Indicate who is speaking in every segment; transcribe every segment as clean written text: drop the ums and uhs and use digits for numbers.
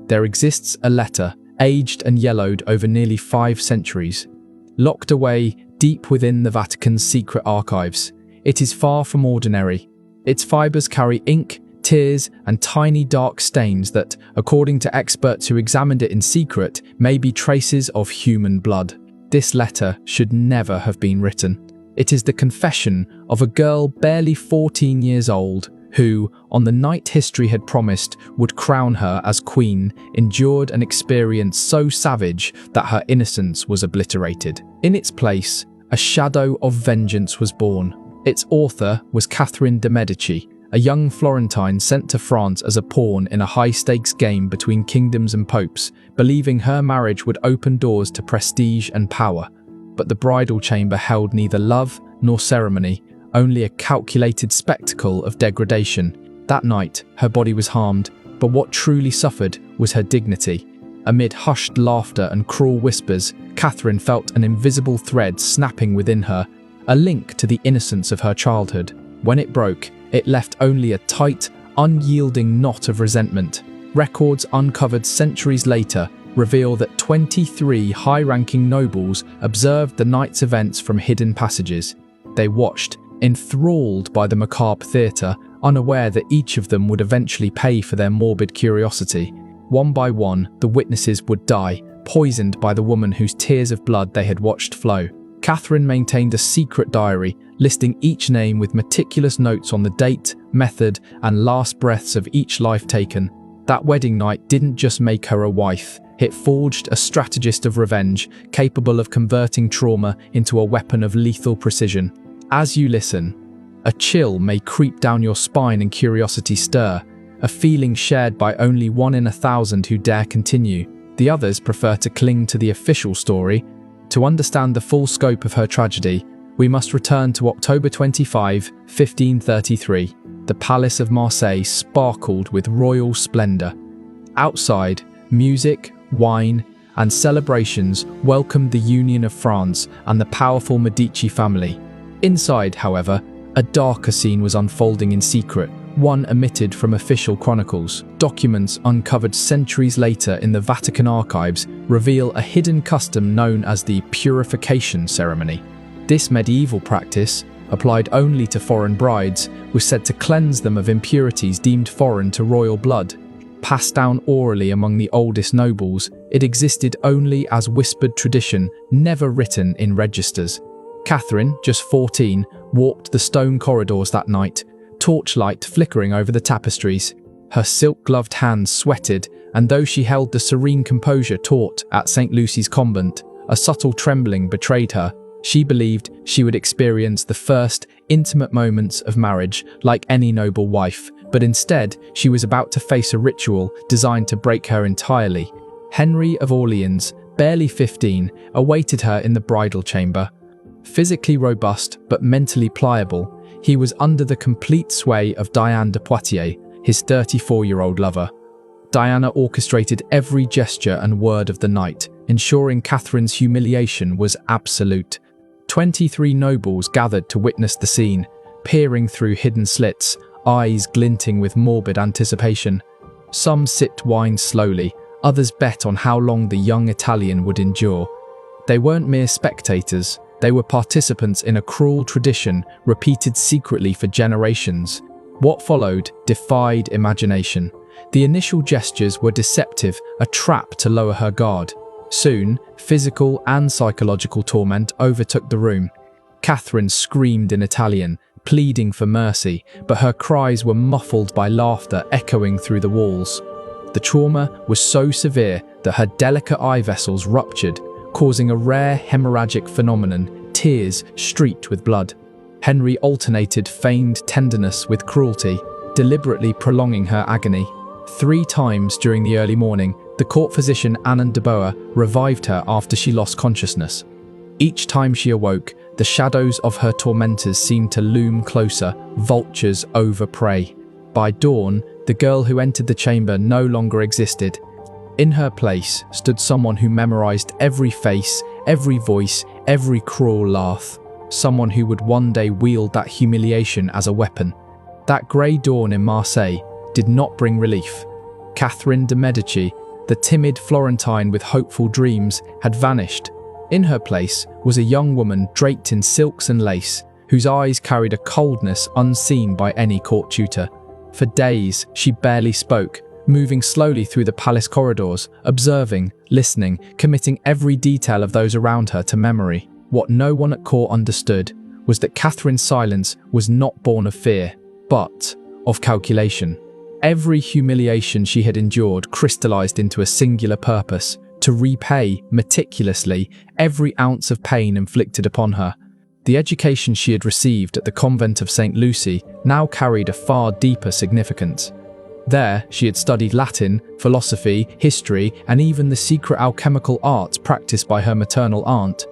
Speaker 1: there exists a letter, aged and yellowed over nearly 5 centuries, locked away deep within the Vatican's secret archives. It is far from ordinary. Its fibers carry ink, tears, and tiny dark stains that, according to experts who examined it in secret, may be traces of human blood. This letter should never have been written. It is the confession of a girl barely 14 years old who, on the night history had promised would crown her as queen, endured an experience so savage that her innocence was obliterated. In its place, a shadow of vengeance was born. Its author was Catherine de' Medici, a young Florentine sent to France as a pawn in a high-stakes game between kingdoms and popes, believing her marriage would open doors to prestige and power. But the bridal chamber held neither love nor ceremony, only a calculated spectacle of degradation. That night, her body was harmed, but what truly suffered was her dignity. Amid hushed laughter and cruel whispers, Catherine felt an invisible thread snapping within her, a link to the innocence of her childhood. When it broke, it left only a tight, unyielding knot of resentment. Records uncovered centuries later reveal that 23 high-ranking nobles observed the night's events from hidden passages. They watched, enthralled by the macabre theatre, unaware that each of them would eventually pay for their morbid curiosity. One by one, the witnesses would die, poisoned by the woman whose tears of blood they had watched flow. Catherine maintained a secret diary, listing each name with meticulous notes on the date, method, and last breaths of each life taken. That wedding night didn't just make her a wife, it forged a strategist of revenge, capable of converting trauma into a weapon of lethal precision. As you listen, a chill may creep down your spine and curiosity stir, a feeling shared by only 1 in 1,000 who dare continue. The others prefer to cling to the official story. To understand the full scope of her tragedy, we must return to October 25, 1533. The Palace of Marseille sparkled with royal splendor. Outside, music, wine, and celebrations welcomed the union of France and the powerful Medici family. Inside, however, a darker scene was unfolding in secret, one omitted from official chronicles. Documents uncovered centuries later in the Vatican archives reveal a hidden custom known as the purification ceremony. This medieval practice, applied only to foreign brides, was said to cleanse them of impurities deemed foreign to royal blood. Passed down orally among the oldest nobles, it existed only as whispered tradition, never written in registers. Catherine, just 14, walked the stone corridors that night, torchlight flickering over the tapestries. Her silk-gloved hands sweated, and though she held the serene composure taught at St. Lucy's convent, a subtle trembling betrayed her. She believed she would experience the first intimate moments of marriage like any noble wife, but instead she was about to face a ritual designed to break her entirely. Henry of Orleans, barely 15, awaited her in the bridal chamber. Physically robust but mentally pliable, he was under the complete sway of Diane de Poitiers, his 34-year-old lover. Diana orchestrated every gesture and word of the night, ensuring Catherine's humiliation was absolute. 23 nobles gathered to witness the scene, peering through hidden slits, eyes glinting with morbid anticipation. Some sipped wine slowly, others bet on how long the young Italian would endure. They weren't mere spectators, they were participants in a cruel tradition repeated secretly for generations. What followed defied imagination. The initial gestures were deceptive, a trap to lower her guard. Soon, physical and psychological torment overtook the room. Catherine screamed in Italian, pleading for mercy, but her cries were muffled by laughter echoing through the walls. The trauma was so severe that her delicate eye vessels ruptured, causing a rare hemorrhagic phenomenon, tears streaked with blood. Henry alternated feigned tenderness with cruelty, deliberately prolonging her agony. 3 times during the early morning, the court physician Anne de Boer revived her after she lost consciousness. Each time she awoke, the shadows of her tormentors seemed to loom closer, vultures over prey. By dawn, the girl who entered the chamber no longer existed. In her place stood someone who memorized every face, every voice, every cruel laugh. Someone who would one day wield that humiliation as a weapon. That grey dawn in Marseille did not bring relief. Catherine de' Medici, the timid Florentine with hopeful dreams, had vanished. In her place was a young woman draped in silks and lace, whose eyes carried a coldness unseen by any court tutor. For days, she barely spoke, moving slowly through the palace corridors, observing, listening, committing every detail of those around her to memory. What no one at court understood was that Catherine's silence was not born of fear, but of calculation. Every humiliation she had endured crystallized into a singular purpose: to repay, meticulously, every ounce of pain inflicted upon her. The education she had received at the convent of St. Lucy now carried a far deeper significance. There, she had studied Latin, philosophy, history, and even the secret alchemical arts practiced by her maternal aunt.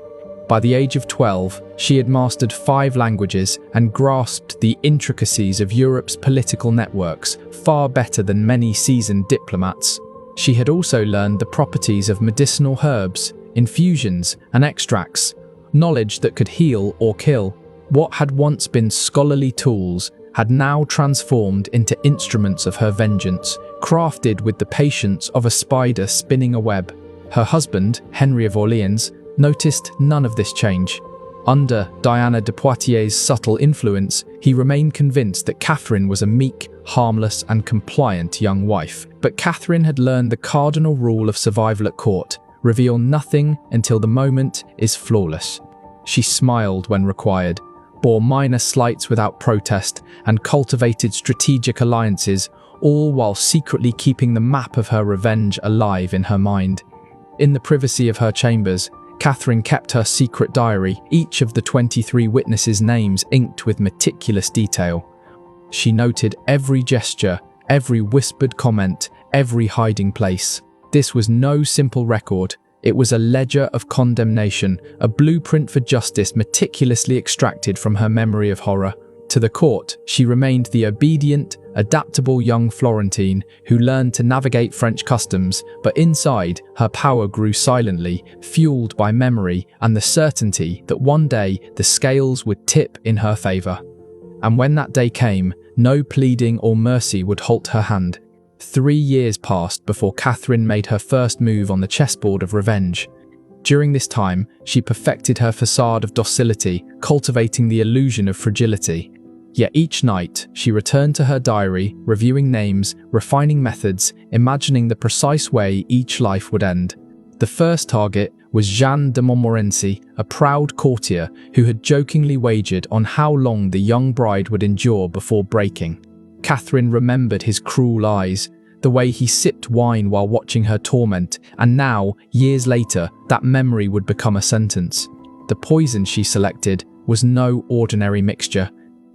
Speaker 1: By the age of 12, she had mastered 5 languages and grasped the intricacies of Europe's political networks far better than many seasoned diplomats. She had also learned the properties of medicinal herbs, infusions, and extracts, knowledge that could heal or kill. What had once been scholarly tools had now transformed into instruments of her vengeance, crafted with the patience of a spider spinning a web. Her husband, Henry of Orleans, noticed none of this change. Under Diana de Poitiers' subtle influence, he remained convinced that Catherine was a meek, harmless, and compliant young wife. But Catherine had learned the cardinal rule of survival at court: reveal nothing until the moment is flawless. She smiled when required, bore minor slights without protest, and cultivated strategic alliances, all while secretly keeping the map of her revenge alive in her mind. In the privacy of her chambers, Catherine kept her secret diary, each of the 23 witnesses' names inked with meticulous detail. She noted every gesture, every whispered comment, every hiding place. This was no simple record. It was a ledger of condemnation, a blueprint for justice meticulously extracted from her memory of horror. To the court, she remained the obedient, adaptable young Florentine who learned to navigate French customs, but inside, her power grew silently, fueled by memory and the certainty that one day the scales would tip in her favor. And when that day came, no pleading or mercy would halt her hand. 3 years passed before Catherine made her first move on the chessboard of revenge. During this time, she perfected her facade of docility, cultivating the illusion of fragility. Yet each night, she returned to her diary, reviewing names, refining methods, imagining the precise way each life would end. The first target was Jeanne de Montmorency, a proud courtier who had jokingly wagered on how long the young bride would endure before breaking. Catherine remembered his cruel eyes, the way he sipped wine while watching her torment, and now, years later, that memory would become a sentence. The poison she selected was no ordinary mixture.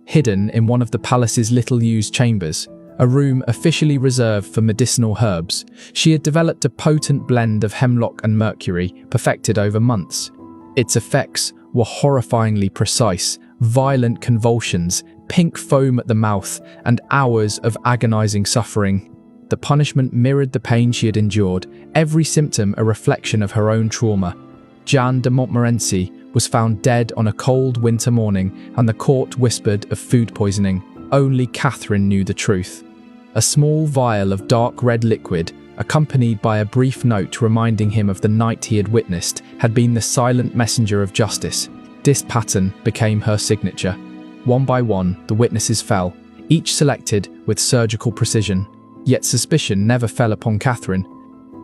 Speaker 1: Hidden in one of the palace's little-used chambers, a room officially reserved for medicinal herbs, she had developed a potent blend of hemlock and mercury, perfected over months. Its effects were horrifyingly precise: violent convulsions, pink foam at the mouth, and hours of agonizing suffering. The punishment mirrored the pain she had endured, every symptom a reflection of her own trauma. Jeanne de Montmorency was found dead on a cold winter morning, and the court whispered of food poisoning. Only Catherine knew the truth. A small vial of dark red liquid, accompanied by a brief note reminding him of the night he had witnessed, had been the silent messenger of justice. This pattern became her signature. One by one, the witnesses fell, each selected with surgical precision. Yet suspicion never fell upon Catherine.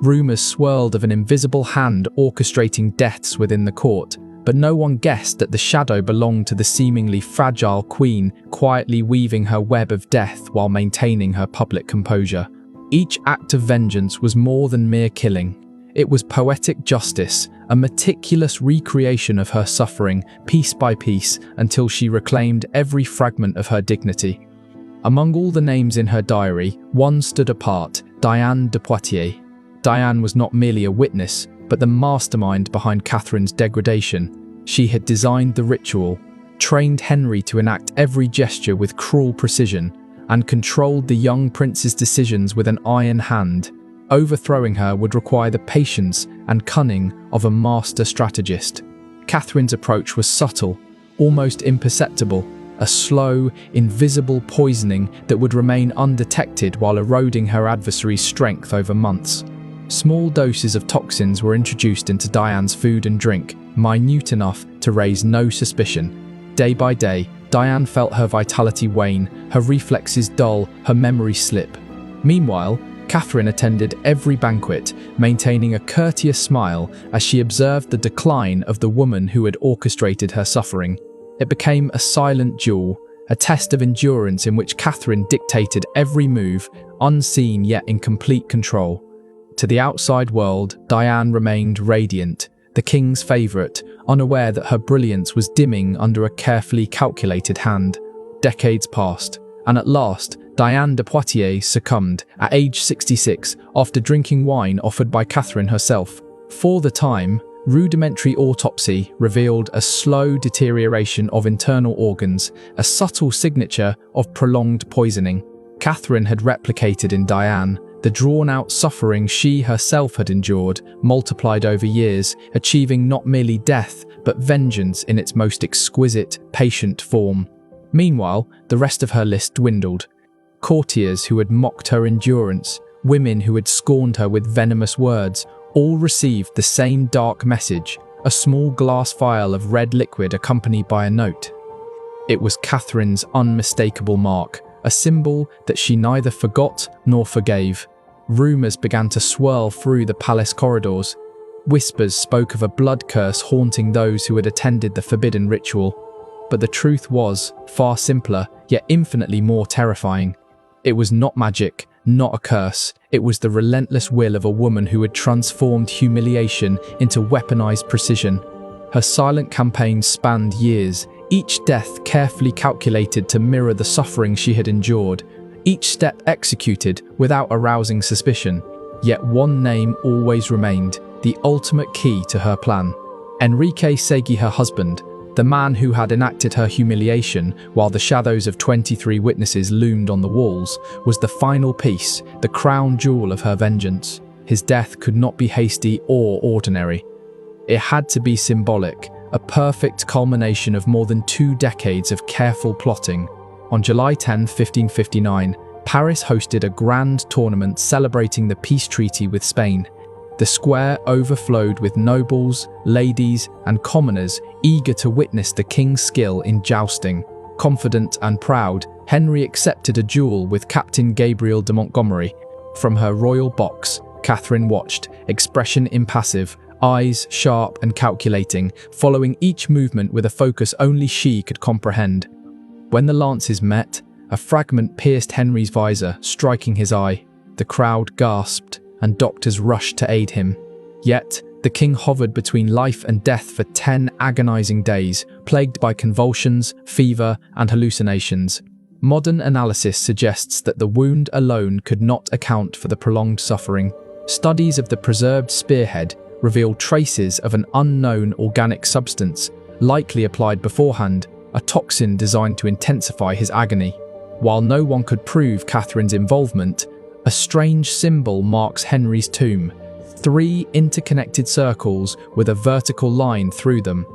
Speaker 1: Rumours swirled of an invisible hand orchestrating deaths within the court, but no one guessed that the shadow belonged to the seemingly fragile queen, quietly weaving her web of death while maintaining her public composure. Each act of vengeance was more than mere killing. It was poetic justice, a meticulous recreation of her suffering, piece by piece, until she reclaimed every fragment of her dignity. Among all the names in her diary, one stood apart: Diane de Poitiers. Diane was not merely a witness, but the mastermind behind Catherine's degradation. She had designed the ritual, trained Henry to enact every gesture with cruel precision, and controlled the young prince's decisions with an iron hand. Overthrowing her would require the patience and cunning of a master strategist. Catherine's approach was subtle, almost imperceptible, a slow, invisible poisoning that would remain undetected while eroding her adversary's strength over months. Small doses of toxins were introduced into Diane's food and drink, minute enough to raise no suspicion. Day by day, Diane felt her vitality wane, her reflexes dull, her memory slip. Meanwhile, Catherine attended every banquet, maintaining a courteous smile as she observed the decline of the woman who had orchestrated her suffering. It became a silent duel, a test of endurance in which Catherine dictated every move, unseen yet in complete control. To the outside world, Diane remained radiant, the king's favourite, unaware that her brilliance was dimming under a carefully calculated hand. Decades passed, and at last, Diane de Poitiers succumbed at age 66 after drinking wine offered by Catherine herself. For the time, rudimentary autopsy revealed a slow deterioration of internal organs, a subtle signature of prolonged poisoning. Catherine had replicated in Diane the drawn-out suffering she herself had endured, multiplied over years, achieving not merely death, but vengeance in its most exquisite, patient form. Meanwhile, the rest of her list dwindled. Courtiers who had mocked her endurance, women who had scorned her with venomous words, all received the same dark message, a small glass vial of red liquid accompanied by a note. It was Catherine's unmistakable mark, a symbol that she neither forgot nor forgave. Rumours began to swirl through the palace corridors. Whispers spoke of a blood curse haunting those who had attended the forbidden ritual. But the truth was far simpler, yet infinitely more terrifying. It was not magic, not a curse. It was the relentless will of a woman who had transformed humiliation into weaponized precision. Her silent campaign spanned years, each death carefully calculated to mirror the suffering she had endured, each step executed without arousing suspicion. Yet one name always remained, the ultimate key to her plan. Enrique Segui, her husband, the man who had enacted her humiliation while the shadows of 23 witnesses loomed on the walls, was the final piece, the crown jewel of her vengeance. His death could not be hasty or ordinary. It had to be symbolic, a perfect culmination of more than 2 decades of careful plotting. On July 10, 1559, Paris hosted a grand tournament celebrating the peace treaty with Spain. The square overflowed with nobles, ladies, and commoners eager to witness the king's skill in jousting. Confident and proud, Henry accepted a duel with Captain Gabriel de Montgomery. From her royal box, Catherine watched, expression impassive, eyes sharp and calculating, following each movement with a focus only she could comprehend. When the lances met, a fragment pierced Henry's visor, striking his eye. The crowd gasped, and doctors rushed to aid him. Yet, the king hovered between life and death for 10 agonizing days, plagued by convulsions, fever, and hallucinations. Modern analysis suggests that the wound alone could not account for the prolonged suffering. Studies of the preserved spearhead reveal traces of an unknown organic substance, likely applied beforehand, a toxin designed to intensify his agony. While no one could prove Catherine's involvement, a strange symbol marks Henry's tomb, 3 interconnected circles with a vertical line through them.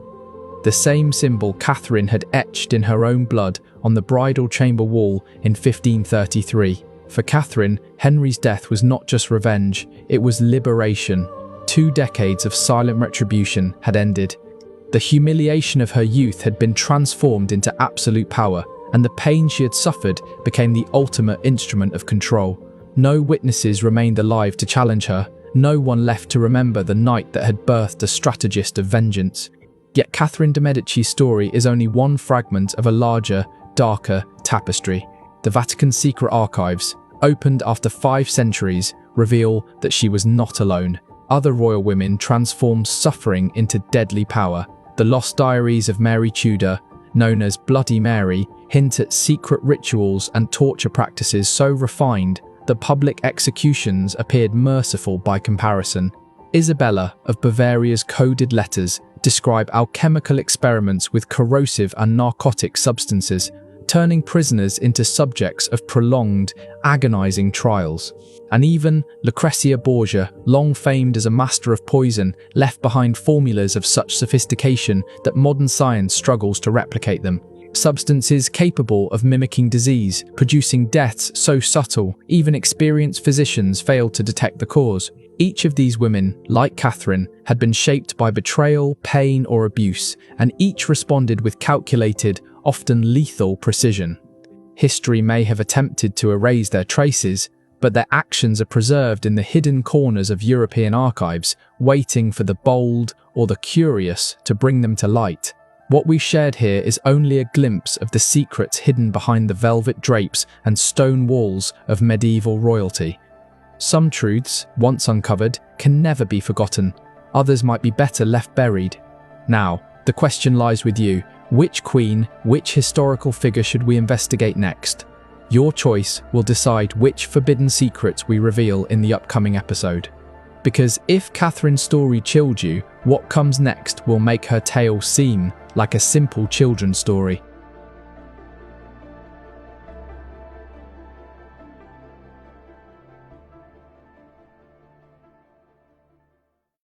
Speaker 1: The same symbol Catherine had etched in her own blood on the bridal chamber wall in 1533. For Catherine, Henry's death was not just revenge, it was liberation. 2 decades of silent retribution had ended. The humiliation of her youth had been transformed into absolute power, and the pain she had suffered became the ultimate instrument of control. No witnesses remained alive to challenge her, no one left to remember the night that had birthed a strategist of vengeance. Yet Catherine de' Medici's story is only one fragment of a larger, darker tapestry. The Vatican's secret archives, opened after 5 centuries, reveal that she was not alone. Other royal women transformed suffering into deadly power. The lost diaries of Mary Tudor, known as Bloody Mary, hint at secret rituals and torture practices so refined that public executions appeared merciful by comparison. Isabella of Bavaria's coded letters describe alchemical experiments with corrosive and narcotic substances, turning prisoners into subjects of prolonged, agonizing trials. And even Lucrezia Borgia, long famed as a master of poison, left behind formulas of such sophistication that modern science struggles to replicate them. substances capable of mimicking disease, producing deaths so subtle, even experienced physicians failed to detect the cause. Each of these women, like Catherine, had been shaped by betrayal, pain, or abuse, and each responded with calculated, often lethal precision. History may have attempted to erase their traces, but their actions are preserved in the hidden corners of European archives, waiting for the bold or the curious to bring them to light. What we shared here is only a glimpse of the secrets hidden behind the velvet drapes and stone walls of medieval royalty. Some truths, once uncovered, can never be forgotten. Others might be better left buried. Now, the question lies with you. Which queen, which historical figure should we investigate next? Your choice will decide which forbidden secrets we reveal in the upcoming episode. Because if Catherine's story chilled you, what comes next will make her tale seem like a simple children's story.